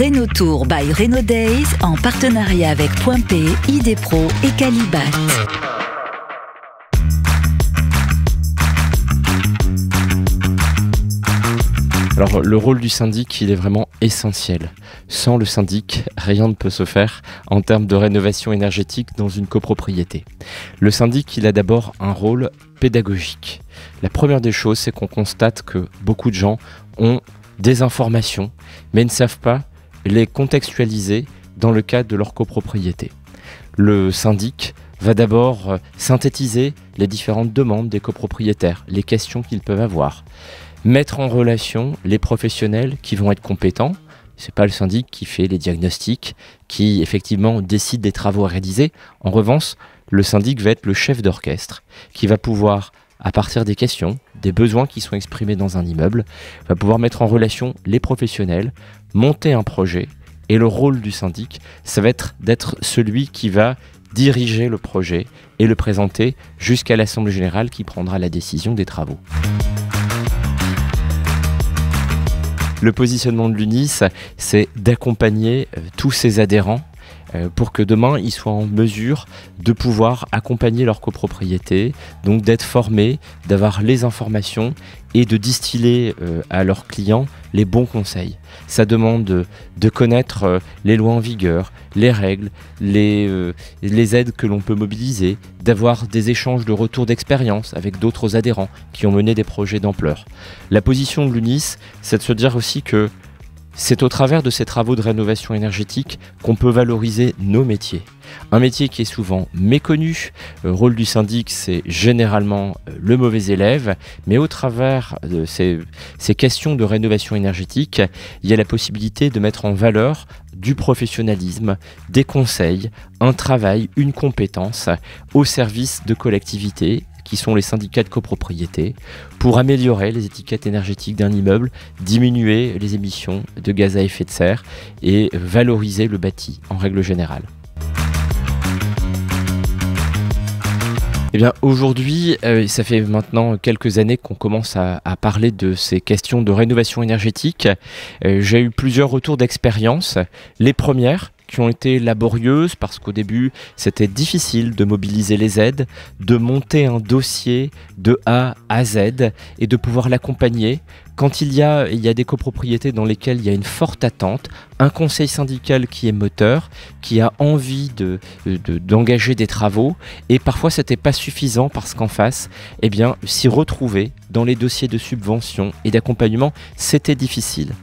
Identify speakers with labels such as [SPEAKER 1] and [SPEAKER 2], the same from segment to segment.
[SPEAKER 1] Renault Tour by Renault Days en partenariat avec Point P, ID Pro et Calibat.
[SPEAKER 2] Alors le rôle du syndic, il est vraiment essentiel. Sans le syndic, rien ne peut se faire en termes de rénovation énergétique dans une copropriété. Le syndic, il a d'abord un rôle pédagogique. La première des choses, c'est qu'on constate que beaucoup de gens ont des informations, mais ne savent pas les contextualiser dans le cadre de leur copropriété. Le syndic va d'abord synthétiser les différentes demandes des copropriétaires, les questions qu'ils peuvent avoir, mettre en relation les professionnels qui vont être compétents. C'est pas le syndic qui fait les diagnostics, qui effectivement décide des travaux à réaliser. En revanche, le syndic va être le chef d'orchestre, qui va pouvoir, à partir des questions, des besoins qui sont exprimés dans un immeuble, va pouvoir mettre en relation les professionnels, monter un projet. Et le rôle du syndic, ça va être d'être celui qui va diriger le projet et le présenter jusqu'à l'Assemblée générale qui prendra la décision des travaux. Le positionnement de l'UNIS, c'est d'accompagner tous ses adhérents pour que demain, ils soient en mesure de pouvoir accompagner leur copropriété, donc d'être formés, d'avoir les informations et de distiller à leurs clients les bons conseils. Ça demande de connaître les lois en vigueur, les règles, les aides que l'on peut mobiliser, d'avoir des échanges de retours d'expérience avec d'autres adhérents qui ont mené des projets d'ampleur. La position de l'UNIS, c'est de se dire aussi que c'est au travers de ces travaux de rénovation énergétique qu'on peut valoriser nos métiers. Un métier qui est souvent méconnu. Le rôle du syndic, c'est généralement le mauvais élève, mais au travers de ces questions de rénovation énergétique, il y a la possibilité de mettre en valeur du professionnalisme, des conseils, un travail, une compétence au service de collectivités qui sont les syndicats de copropriété, pour améliorer les étiquettes énergétiques d'un immeuble, diminuer les émissions de gaz à effet de serre et valoriser le bâti en règle générale. Eh bien, aujourd'hui, ça fait maintenant quelques années qu'on commence à parler de ces questions de rénovation énergétique. J'ai eu plusieurs retours d'expérience. Les premières qui ont été laborieuses parce qu'au début, c'était difficile de mobiliser les aides, de monter un dossier de A à Z et de pouvoir l'accompagner. Quand il y a des copropriétés dans lesquelles il y a une forte attente, un conseil syndical qui est moteur, qui a envie d'engager des travaux, et parfois c'était pas suffisant parce qu'en face, eh bien, s'y retrouver dans les dossiers de subvention et d'accompagnement, c'était difficile.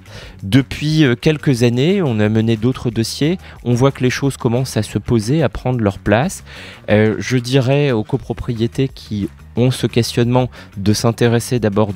[SPEAKER 2] Depuis quelques années, on a mené d'autres dossiers, on voit que les choses commencent à se poser, à prendre leur place. Je dirais aux copropriétés qui ont ce questionnement de s'intéresser d'abord,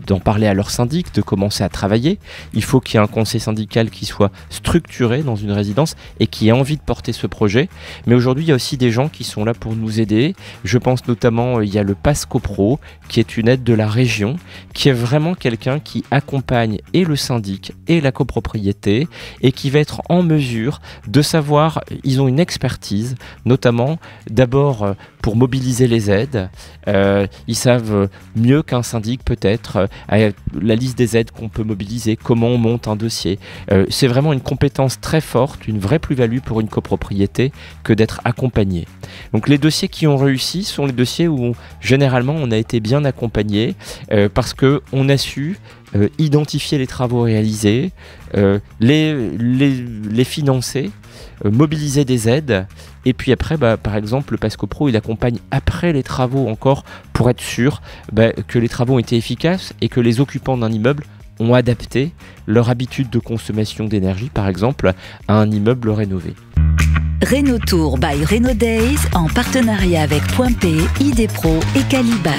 [SPEAKER 2] d'en parler à leur syndic, de commencer à travailler. Il faut qu'il y ait un conseil syndical qui soit structuré dans une résidence et qui ait envie de porter ce projet. Mais aujourd'hui, il y a aussi des gens qui sont là pour nous aider. Je pense notamment, il y a le Pass Copro, qui est une aide de la région, qui est vraiment quelqu'un qui accompagne et le syndic et la copropriété et qui va être en mesure de savoir, ils ont une expertise, notamment d'abord pour mobiliser les aides. Ils savent mieux qu'un syndic peut-être la liste des aides qu'on peut mobiliser, comment on monte un dossier. C'est vraiment une compétence très forte, une vraie plus-value pour une copropriété que d'être accompagné. Donc les dossiers qui ont réussi sont les dossiers où généralement on a été bien accompagné parce qu'on a su identifier les travaux réalisés, les financer, mobiliser des aides, et puis après, par exemple, le Pass Copro, il accompagne après les travaux encore pour être sûr que les travaux ont été efficaces et que les occupants d'un immeuble ont adapté leur habitude de consommation d'énergie, par exemple, à un immeuble rénové.
[SPEAKER 1] Renault Tour by Renault Days en partenariat avec Point P, ID Pro et Calibat.